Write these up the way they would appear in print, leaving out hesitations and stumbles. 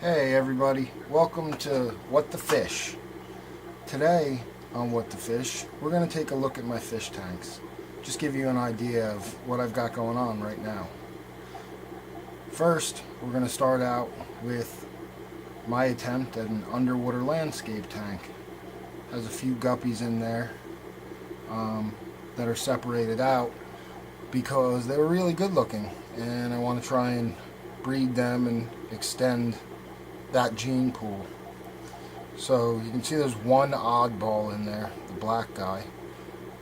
Hey everybody, welcome to What the Fish. Today on What the Fish, we're going to take a look at my fish tanks. Just give you an idea of what I've got going on right now. First, we're going to start out with my attempt at an underwater landscape tank. Has a few guppies in there that are separated out because they were really good looking, and I want to try and breed them and extend that gene pool. So you can see there's one oddball in there, the black guy,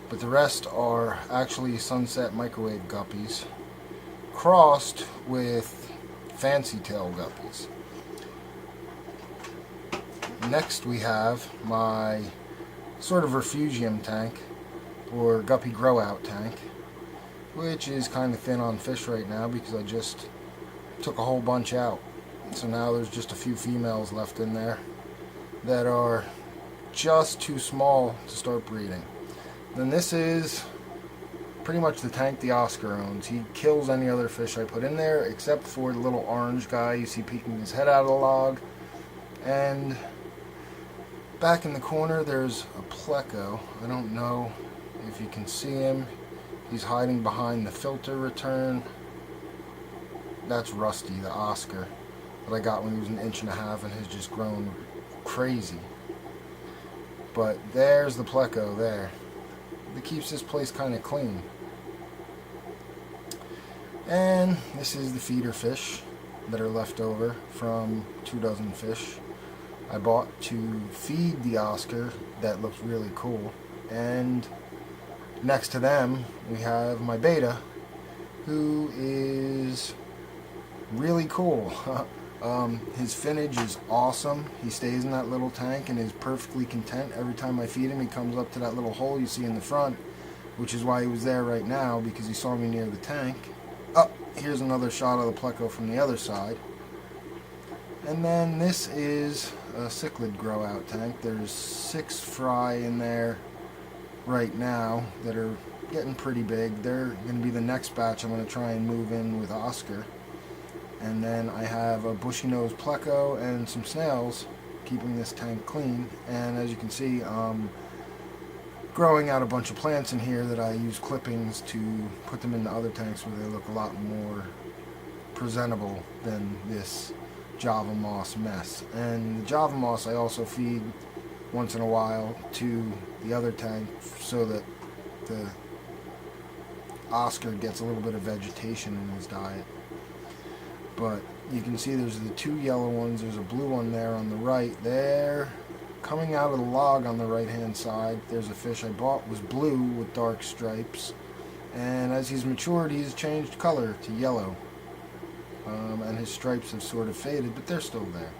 but the rest are actually sunset microwave guppies crossed with fancy tail guppies. Next we have my sort of refugium tank or guppy grow out tank, which is kind of thin on fish right now because I just took a whole bunch out. So now there's just a few females left in there that are just too small to start breeding. Then this is pretty much the tank the Oscar owns. He kills any other fish I put in there except for the little orange guy you see peeking his head out of the log. And back in the corner there's a pleco. I don't know if you can see him. He's hiding behind the filter return. That's Rusty, the Oscar, that I got when he was an inch and a half and has just grown crazy. But there's the pleco there. That keeps this place kind of clean. And this is the feeder fish that are left over from 2 dozen fish I bought to feed the Oscar that looks really cool. And next to them we have my beta, who is really cool. His finnage is awesome. He stays in that little tank and is perfectly content. Every time I feed him, he comes up to that little hole you see in the front, which is why he was there right now, because he saw me near the tank. Oh, here's another shot of the pleco from the other side. And then this is a cichlid grow out tank. There's 6 fry in there right now that are getting pretty big. They're going to be the next batch I'm going to try and move in with Oscar. And then I have a bushy nose pleco and some snails keeping this tank clean. And as you can see, growing out a bunch of plants in here that I use clippings to put them in the other tanks where they look a lot more presentable than this Java moss mess. And the Java moss I also feed once in a while to the other tank so that the Oscar gets a little bit of vegetation in his diet. But you can see there's the 2 yellow ones. There's a blue one there on the right. There, coming out of the log on the right hand side, there's a fish I bought, was blue with dark stripes, and as he's matured he's changed color to yellow, and his stripes have sort of faded, but they're still there.